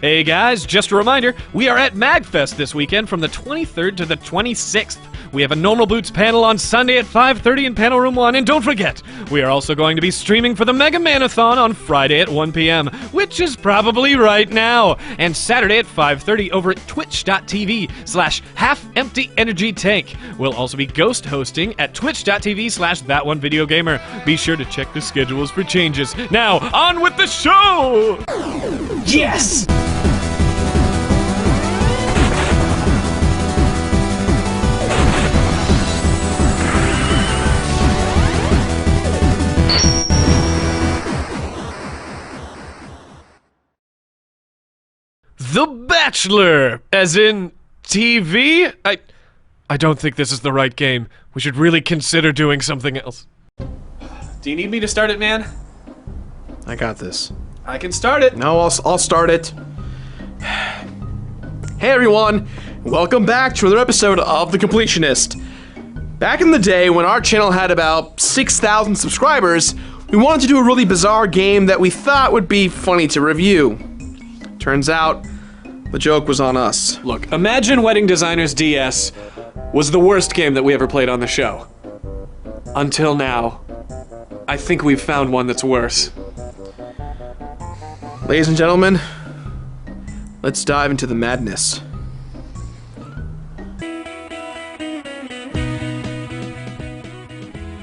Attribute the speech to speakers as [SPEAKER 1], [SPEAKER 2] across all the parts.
[SPEAKER 1] Hey guys, just a reminder, we are at MagFest this weekend from the 23rd to the 26th. We have a Normal Boots panel on Sunday at 5:30 in Panel Room 1, and don't forget, we are also going to be streaming for the Mega Manathon on Friday at 1 p.m., which is probably right now, and Saturday at 5:30 over at twitch.tv/half-empty-energy-tank. We'll also be ghost hosting at twitch.tv/thatonevideogamer. Be sure to check the schedules for changes. Now, on with the show!
[SPEAKER 2] Yes!
[SPEAKER 1] The Bachelor, as in TV? I don't think this is the right game. We should really consider doing something else. Do you need me to start it, man?
[SPEAKER 2] I got this.
[SPEAKER 1] I can start it.
[SPEAKER 2] No, I'll start it. Hey everyone, welcome back to another episode of The Completionist. Back in the day when our channel had about 6,000 subscribers, we wanted to do a really bizarre game that we thought would be funny to review. Turns out, the joke was on us.
[SPEAKER 1] Look, Imagine Wedding Designer's DS was the worst game that we ever played on the show. Until now. I think we've found one that's worse.
[SPEAKER 2] Ladies and gentlemen, let's dive into the madness.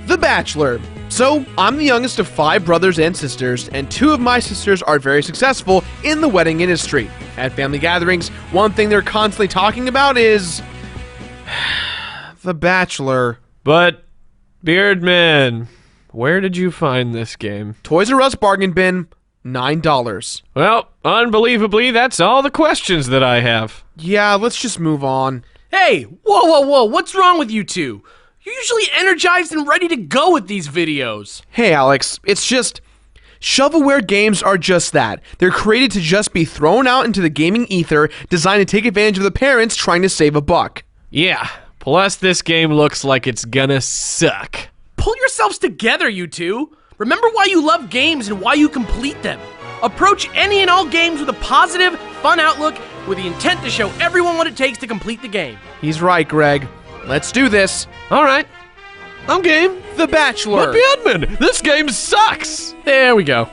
[SPEAKER 2] The Bachelor. So, I'm the youngest of 5 brothers and sisters, and 2 of my sisters are very successful in the wedding industry. At family gatherings, one thing they're constantly talking about is... The Bachelor.
[SPEAKER 1] But, Beardman, where did you find this game?
[SPEAKER 2] Toys R Us bargain bin, $9.
[SPEAKER 1] Well, unbelievably, that's all the questions that I have.
[SPEAKER 2] Yeah, let's just move on.
[SPEAKER 3] Hey, whoa, what's wrong with you two? You're usually energized and ready to go with these videos.
[SPEAKER 2] Hey Alex, it's just... shovelware games are just that. They're created to just be thrown out into the gaming ether, designed to take advantage of the parents trying to save a buck.
[SPEAKER 1] Yeah, plus this game looks like it's gonna suck.
[SPEAKER 3] Pull yourselves together, you two. Remember why you love games and why you complete them. Approach any and all games with a positive, fun outlook with the intent to show everyone what it takes to complete the game.
[SPEAKER 2] He's right, Greg. Let's do this.
[SPEAKER 1] All right, I'm game.
[SPEAKER 2] The Bachelor.
[SPEAKER 1] But Beardman, this game sucks.
[SPEAKER 3] There we go.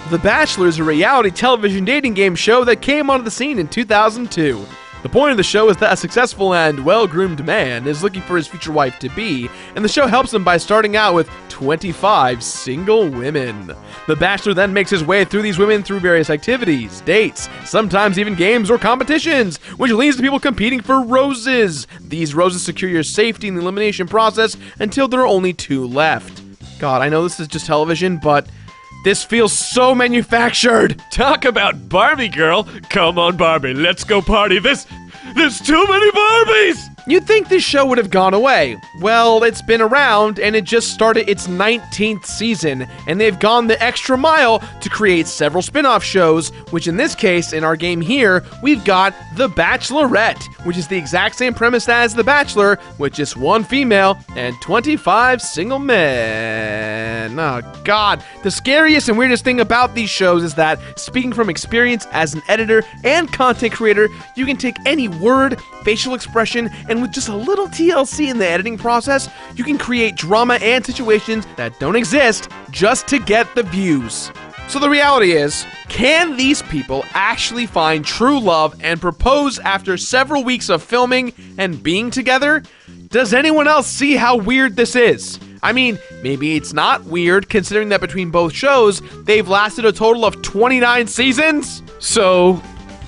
[SPEAKER 2] The Bachelor is a reality television dating game show that came onto the scene in 2002. The point of the show is that a successful and well-groomed man is looking for his future wife-to-be, and the show helps him by starting out with 25 single women. The Bachelor then makes his way through these women through various activities, dates, sometimes even games or competitions, which leads to people competing for roses. These roses secure your safety in the elimination process until there are only 2 left. God, I know this is just television, but... this feels so manufactured!
[SPEAKER 1] Talk about Barbie girl. Come on, Barbie, let's go party. There's too many Barbies!
[SPEAKER 2] You'd think this show would have gone away. Well, it's been around, and it just started its 19th season, and they've gone the extra mile to create several spin-off shows, which in this case, in our game here, we've got The Bachelorette, which is the exact same premise as The Bachelor, with just 1 female and 25 single men. Oh god, the scariest and weirdest thing about these shows is that, speaking from experience as an editor and content creator, you can take any word, facial expression, and with just a little TLC in the editing process, you can create drama and situations that don't exist just to get the views. So the reality is, can these people actually find true love and propose after several weeks of filming and being together? Does anyone else see how weird this is? I mean, maybe it's not weird considering that between both shows, they've lasted a total of 29 seasons?
[SPEAKER 1] So,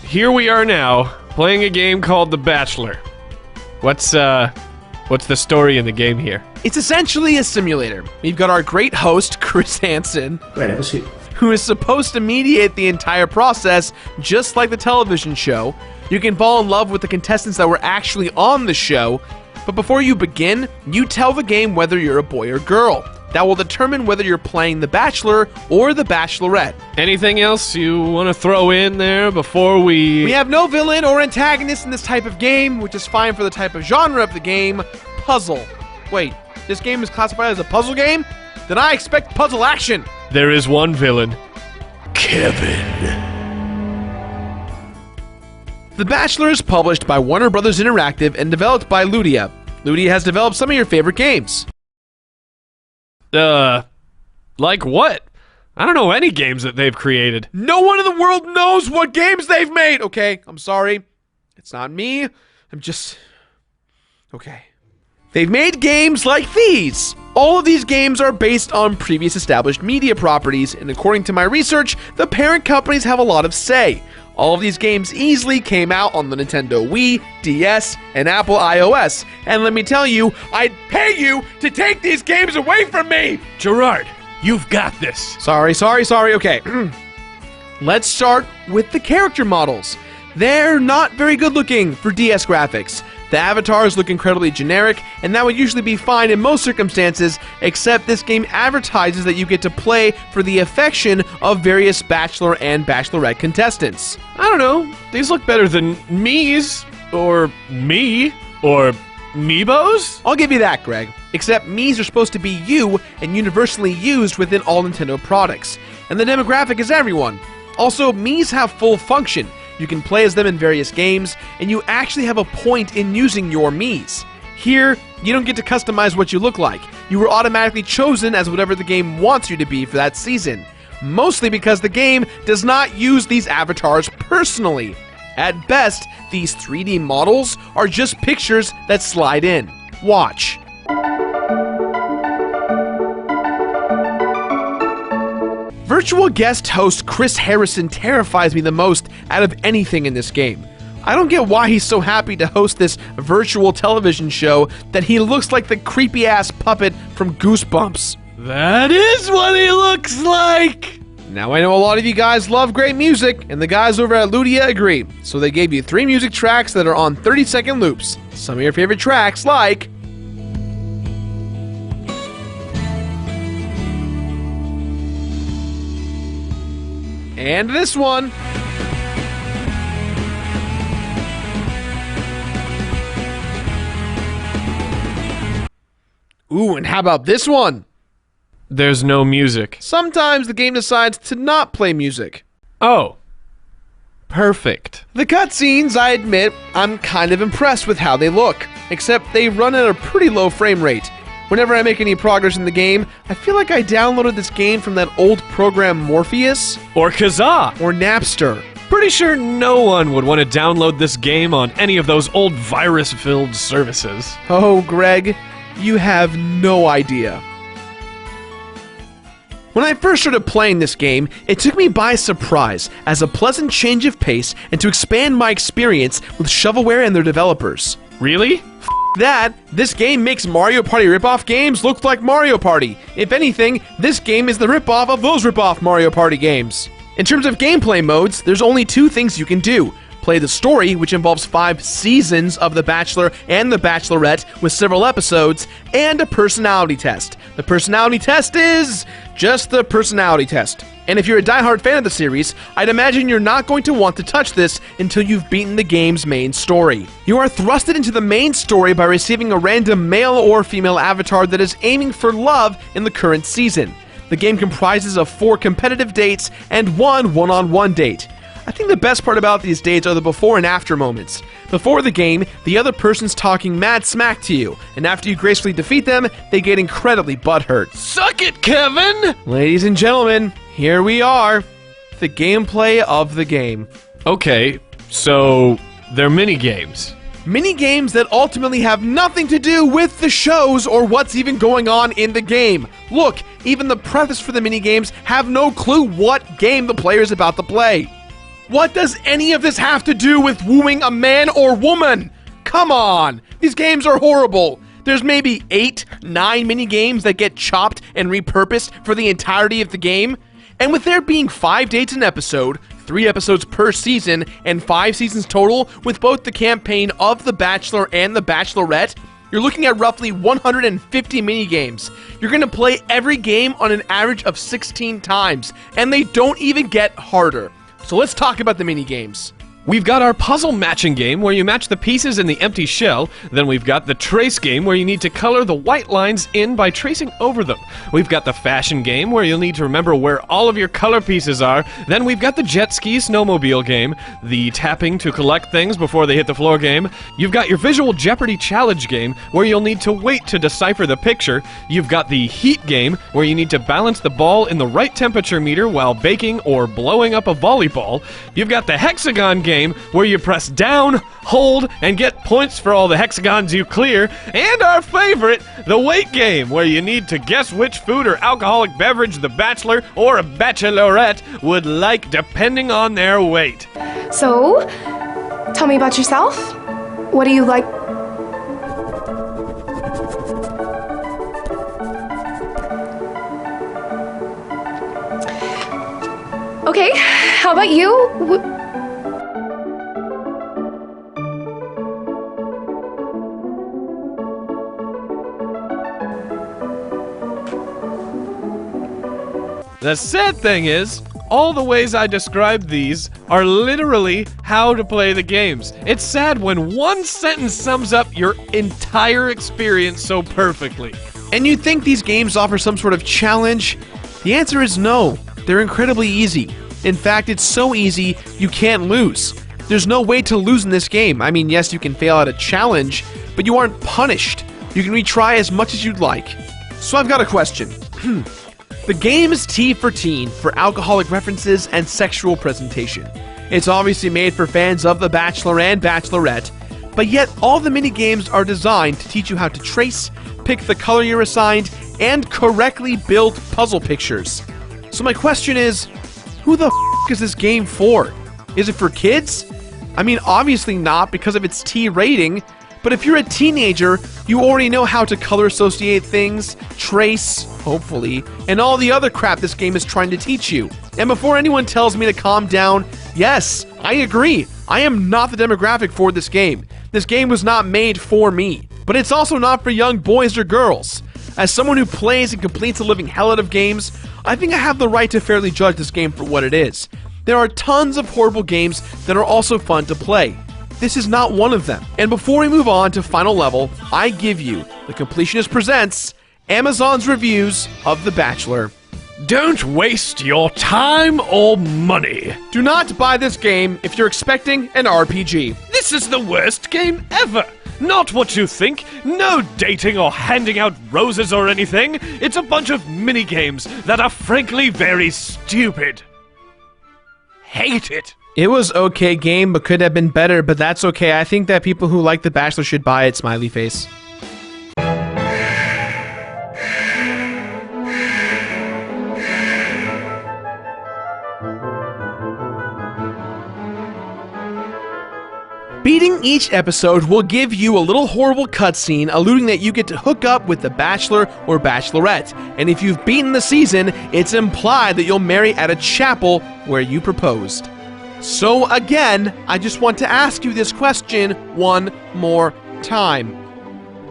[SPEAKER 1] here we are now, playing a game called The Bachelor. What's the story in the game here?
[SPEAKER 2] It's essentially a simulator. We've got our great host, Chris Hansen, who is supposed to mediate the entire process, just like the television show. You can fall in love with the contestants that were actually on the show, but before you begin, you tell the game whether you're a boy or girl. That will determine whether you're playing The Bachelor or The Bachelorette.
[SPEAKER 1] Anything else you want to throw in there before we...
[SPEAKER 2] We have no villain or antagonist in this type of game, which is fine for the type of genre of the game, puzzle. Wait, this game is classified as a puzzle game? Then I expect puzzle action.
[SPEAKER 1] There is one villain. Kevin.
[SPEAKER 2] The Bachelor is published by Warner Brothers Interactive and developed by Ludia. Ludia has developed some of your favorite games.
[SPEAKER 1] Like what? I don't know any games that they've created.
[SPEAKER 2] No one in the world knows what games they've made! Okay, I'm sorry. It's not me. I'm just... Okay. They've made games like these. All of these games are based on previous established media properties, and according to my research, the parent companies have a lot of say. All of these games easily came out on the Nintendo Wii, DS, and Apple iOS. And let me tell you, I'd pay you to take these games away from me!
[SPEAKER 1] Gerard, you've got this.
[SPEAKER 2] Sorry. Okay. Let's start with the character models. They're not very good looking for DS graphics. The avatars look incredibly generic, and that would usually be fine in most circumstances, except this game advertises that you get to play for the affection of various Bachelor and Bachelorette contestants.
[SPEAKER 1] I don't know. These look better than me's, or me, or Meebos?
[SPEAKER 2] I'll give you that, Greg. Except Mii's are supposed to be you and universally used within all Nintendo products. And the demographic is everyone. Also, Mii's have full function. You can play as them in various games, and you actually have a point in using your Mii's. Here, you don't get to customize what you look like. You were automatically chosen as whatever the game wants you to be for that season. Mostly because the game does not use these avatars personally. At best, these 3D models are just pictures that slide in. Watch. Virtual guest host Chris Harrison terrifies me the most out of anything in this game. I don't get why he's so happy to host this virtual television show that he looks like the creepy-ass puppet from Goosebumps.
[SPEAKER 1] That is what he looks like!
[SPEAKER 2] Now I know a lot of you guys love great music, and the guys over at Ludia agree, so they gave you 3 music tracks that are on 30-second loops. Some of your favorite tracks like... and this one. Ooh, and how about this one?
[SPEAKER 1] There's no music.
[SPEAKER 2] Sometimes the game decides to not play music.
[SPEAKER 1] Oh. Perfect.
[SPEAKER 2] The cutscenes, I admit, I'm kind of impressed with how they look, except they run at a pretty low frame rate. Whenever I make any progress in the game, I feel like I downloaded this game from that old program Morpheus
[SPEAKER 1] Or Kazaa.
[SPEAKER 2] or Napster.
[SPEAKER 1] Pretty sure no one would want to download this game on any of those old virus-filled services.
[SPEAKER 2] Oh, Greg, you have no idea. When I first started playing this game, it took me by surprise as a pleasant change of pace and to expand my experience with shovelware and their developers.
[SPEAKER 1] Really?
[SPEAKER 2] That, this game makes Mario Party ripoff games look like Mario Party. If anything, this game is the ripoff of those ripoff Mario Party games. In terms of gameplay modes, there's only 2 things you can do. Play the story, which involves 5 seasons of The Bachelor and The Bachelorette with several episodes, and a personality test. The personality test is just the personality test. And if you're a diehard fan of the series, I'd imagine you're not going to want to touch this until you've beaten the game's main story. You are thrusted into the main story by receiving a random male or female avatar that is aiming for love in the current season. The game comprises of 4 competitive dates and 1 one-on-one date. I think the best part about these dates are the before and after moments. Before the game, the other person's talking mad smack to you, and after you gracefully defeat them, they get incredibly butthurt.
[SPEAKER 1] Suck it, Kevin!
[SPEAKER 2] Ladies and gentlemen, here we are. The gameplay of the game.
[SPEAKER 1] Okay, so they're mini-games.
[SPEAKER 2] Mini-games that ultimately have nothing to do with the shows or what's even going on in the game. Look, even the preface for the mini-games have no clue what game the player's about to play. What does any of this have to do with wooing a man or woman? Come on! These games are horrible. There's maybe 8, 9 mini-games that get chopped and repurposed for the entirety of the game. And with there being 5 dates an episode, 3 episodes per season, and 5 seasons total, with both the campaign of The Bachelor and The Bachelorette, you're looking at roughly 150 minigames. You're going to play every game on an average of 16 times, and they don't even get harder. So let's talk about the minigames.
[SPEAKER 1] We've got our puzzle matching game where you match the pieces in the empty shell. Then we've got the trace game where you need to color the white lines in by tracing over them. We've got the fashion game where you'll need to remember where all of your color pieces are. Then we've got the jet ski snowmobile game, the tapping to collect things before they hit the floor game. You've got your visual Jeopardy challenge game where you'll need to wait to decipher the picture. You've got the heat game where you need to balance the ball in the right temperature meter while baking or blowing up a volleyball. You've got the hexagon game where you press down, hold, and get points for all the hexagons you clear, and our favorite, the weight game, where you need to guess which food or alcoholic beverage the bachelor or a bachelorette would like depending on their weight.
[SPEAKER 4] So, tell me about yourself. What do you like? Okay, how about you?
[SPEAKER 1] The sad thing is, all the ways I described these are literally how to play the games. It's sad when one sentence sums up your entire experience so perfectly.
[SPEAKER 2] And you think these games offer some sort of challenge? The answer is no. They're incredibly easy. In fact, it's so easy, you can't lose. There's no way to lose in this game. I mean, yes, you can fail at a challenge, but you aren't punished. You can retry as much as you'd like. So I've got a question. The game is T for teen, for alcoholic references and sexual presentation. It's obviously made for fans of The Bachelor and Bachelorette, but yet all the mini-games are designed to teach you how to trace, pick the color you're assigned, and correctly build puzzle pictures. So my question is, who the f*** is this game for? Is it for kids? I mean, obviously not because of its T rating, but if you're a teenager, you already know how to color associate things, trace, hopefully, and all the other crap this game is trying to teach you. And before anyone tells me to calm down, yes, I agree. I am not the demographic for this game. This game was not made for me. But it's also not for young boys or girls. As someone who plays and completes a living hell out of games, I think I have the right to fairly judge this game for what it is. There are tons of horrible games that are also fun to play. This is not one of them. And before we move on to final level, I give you The Completionist presents Amazon's reviews of The Bachelor.
[SPEAKER 1] Don't waste your time or money.
[SPEAKER 2] Do not buy this game if you're expecting an RPG.
[SPEAKER 1] This is the worst game ever. Not what you think. No dating or handing out roses or anything. It's a bunch of mini-games that are frankly very stupid. Hate it.
[SPEAKER 2] It was okay game, but could have been better, but that's okay. I think that people who like The Bachelor should buy it, smiley face. Beating each episode will give you a little horrible cutscene alluding that you get to hook up with the Bachelor or Bachelorette, and if you've beaten the season, it's implied that you'll marry at a chapel where you proposed. So again, I just want to ask you this question one more time.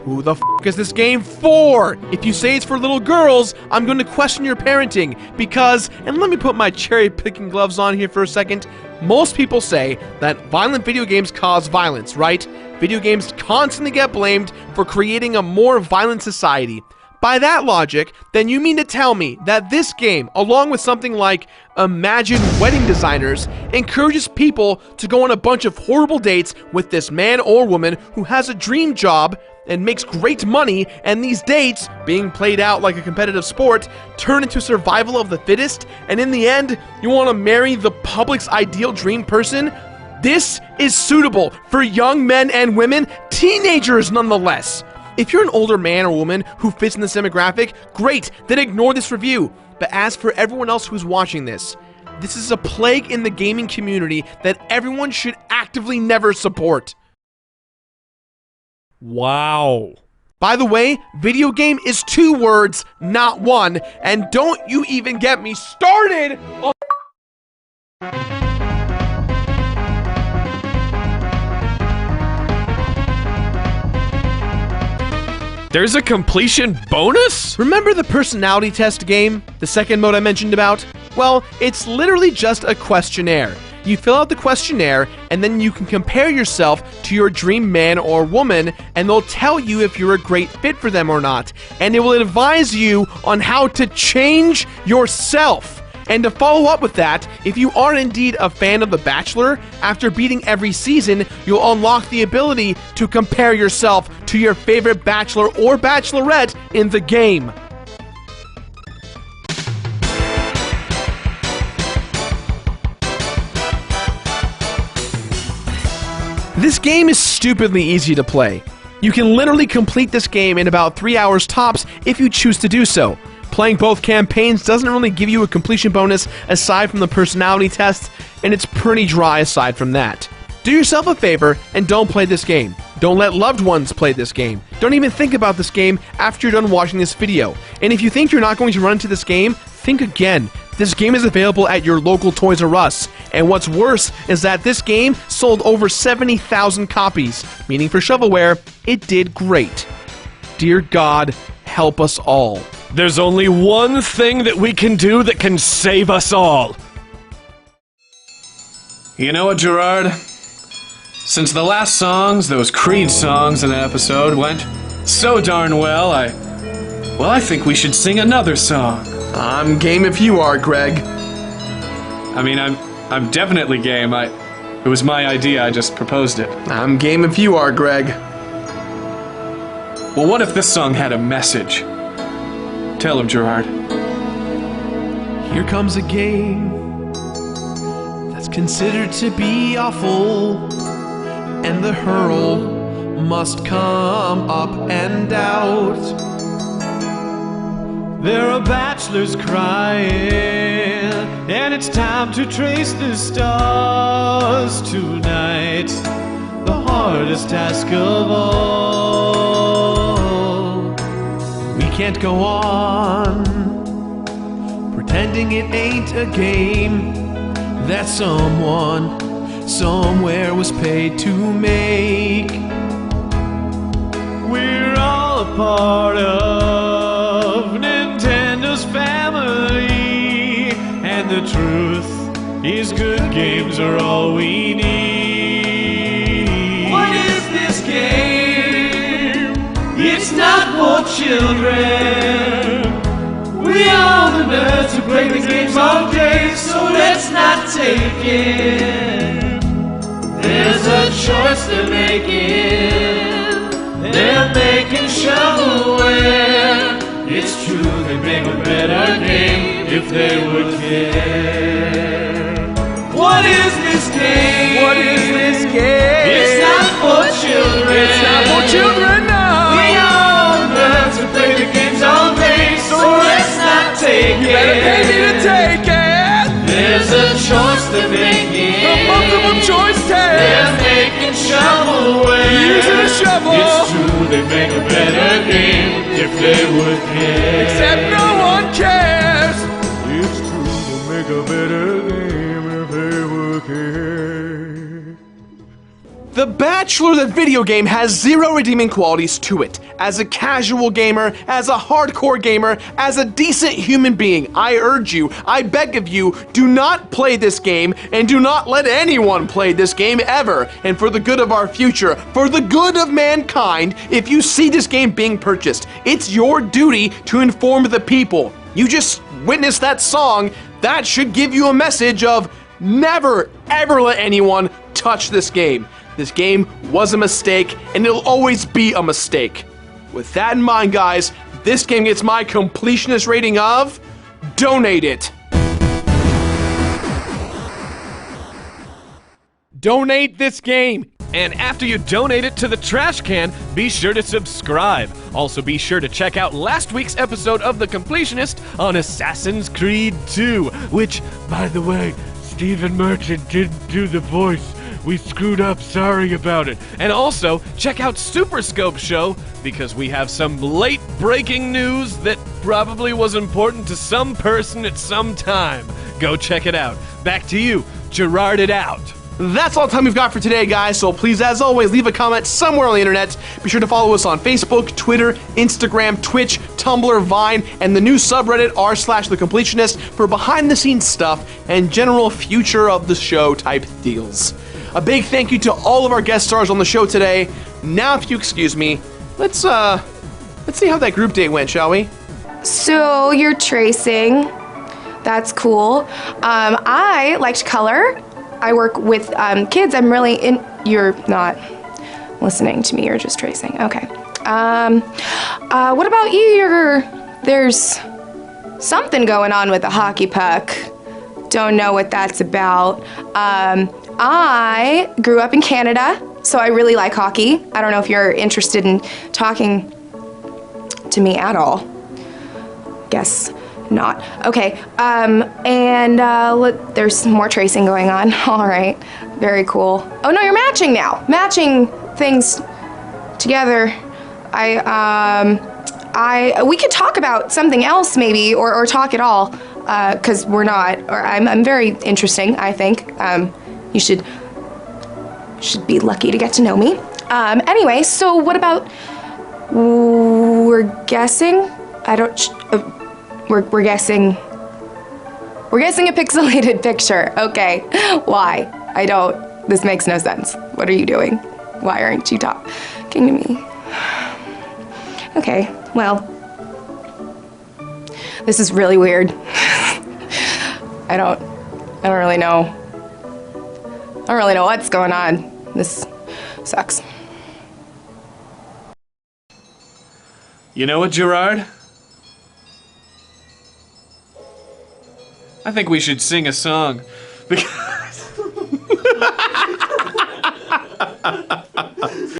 [SPEAKER 2] Who the f*** is this game for? If you say it's for little girls, I'm going to question your parenting because, and let me put my cherry-picking gloves on here for a second, most people say that violent video games cause violence, right? Video games constantly get blamed for creating a more violent society. By that logic, then you mean to tell me that this game, along with something like Imagine Wedding Designers, encourages people to go on a bunch of horrible dates with this man or woman who has a dream job and makes great money, and these dates, being played out like a competitive sport, turn into survival of the fittest, and in the end, you want to marry the public's ideal dream person? This is suitable for young men and women, teenagers nonetheless. If you're an older man or woman who fits in this demographic, great, then ignore this review. But as for everyone else who's watching this is a plague in the gaming community that everyone should actively never support.
[SPEAKER 1] Wow.
[SPEAKER 2] By the way, video game is 2 words, not 1, and don't you even get me started on...
[SPEAKER 1] There's a completion bonus?
[SPEAKER 2] Remember the personality test game? The second mode I mentioned about? Well, it's literally just a questionnaire. You fill out the questionnaire, and then you can compare yourself to your dream man or woman, and they'll tell you if you're a great fit for them or not. And it will advise you on how to change yourself. And to follow up with that, if you are indeed a fan of The Bachelor, after beating every season, you'll unlock the ability to compare yourself to your favorite bachelor or bachelorette in the game. This game is stupidly easy to play. You can literally complete this game in about 3 hours tops if you choose to do so. Playing both campaigns doesn't really give you a completion bonus aside from the personality test, and it's pretty dry aside from that. Do yourself a favor and don't play this game. Don't let loved ones play this game. Don't even think about this game after you're done watching this video. And if you think you're not going to run into this game, think again. This game is available at your local Toys R Us. And what's worse is that this game sold over 70,000 copies, meaning for shovelware, it did great. Dear God, help us all.
[SPEAKER 1] There's only one thing that we can do that can save us all. You know what, Gerard? Since the last songs, those Creed songs in an episode, went so darn well, I think we should sing another song.
[SPEAKER 2] I'm game if you are, Greg.
[SPEAKER 1] I mean, I'm definitely game. It was my idea, I just proposed it.
[SPEAKER 2] I'm game if you are, Greg.
[SPEAKER 1] Well, what if this song had a message? Tell him, Gerard.
[SPEAKER 2] Here comes a game that's considered to be awful, and the hurl must come up and out.
[SPEAKER 5] There are bachelors crying, and it's time to trace the stars tonight. The hardest task of all.
[SPEAKER 2] We can't go on pretending it ain't a game that someone somewhere was paid to make.
[SPEAKER 5] We're all a part of Nintendo's family, and the truth is good games are all we need. What is this game? It's not for children. We are the nerds who play the games all day, so let's not take it. There's a choice they're making. They're making shovelware. It's true, they'd make a better game if they would care. What is this game?
[SPEAKER 2] What is this game?
[SPEAKER 5] It's not for children.
[SPEAKER 2] It's not for children, no.
[SPEAKER 5] We are nerds who play the games all day, so let's not take it.
[SPEAKER 2] You better pay me to take it.
[SPEAKER 5] There's a choice they're making.
[SPEAKER 2] A multiple choice test.
[SPEAKER 5] They're making shovelware.
[SPEAKER 2] Using a shovel.
[SPEAKER 5] It's true, they'd make a better game if they would care.
[SPEAKER 2] Except no one cares.
[SPEAKER 5] It's true, they'll make a better game if they would care.
[SPEAKER 2] The Bachelor, the video game, has zero redeeming qualities to it. As a casual gamer, as a hardcore gamer, as a decent human being, I urge you, I beg of you, do not play this game, and do not let anyone play this game ever. And for the good of our future, for the good of mankind, if you see this game being purchased, it's your duty to inform the people. You just witnessed that song, that should give you a message of never, ever let anyone touch this game. This game was a mistake, and it'll always be a mistake. With that in mind, guys, this game gets my completionist rating of... donate it. Donate this game.
[SPEAKER 1] And after you donate it to the trash can, be sure to subscribe. Also, be sure to check out last week's episode of The Completionist on Assassin's Creed 2, which, by the way, Stephen Merchant didn't do the voice. We screwed up, sorry about it. And also, check out Super Scope's show, because we have some late breaking news that probably was important to some person at some time. Go check it out. Back to you, Gerard it out.
[SPEAKER 2] That's all the time we've got for today, guys, so please, as always, leave a comment somewhere on the internet. Be sure to follow us on Facebook, Twitter, Instagram, Twitch, Tumblr, Vine, and the new subreddit r/thecompletionist for behind-the-scenes stuff and general future of the show type deals. A big thank you to all of our guest stars on the show today. Now, if you excuse me, let's see how that group date went, shall we?
[SPEAKER 4] So you're tracing. That's cool. I liked color. I work with kids. I'm really in. You're not listening to me. You're just tracing. Okay. What about you? There's something going on with the hockey puck. Don't know what that's about. I grew up in Canada, so I really like hockey. I don't know if you're interested in talking to me at all. Guess not. Okay, there's more tracing going on. All right, very cool. Oh no, you're matching now. Matching things together. We could talk about something else maybe, or talk at all, because we're not, or I'm very interesting, I think. You should be lucky to get to know me. Anyway, so what about, we're guessing? We're guessing a pixelated picture. Okay, why? This makes no sense. What are you doing? Why aren't you talking to me? Okay, well, this is really weird. I don't really know. I don't really know what's going on. This sucks.
[SPEAKER 1] You know what, Gerard? I think we should sing a song. Because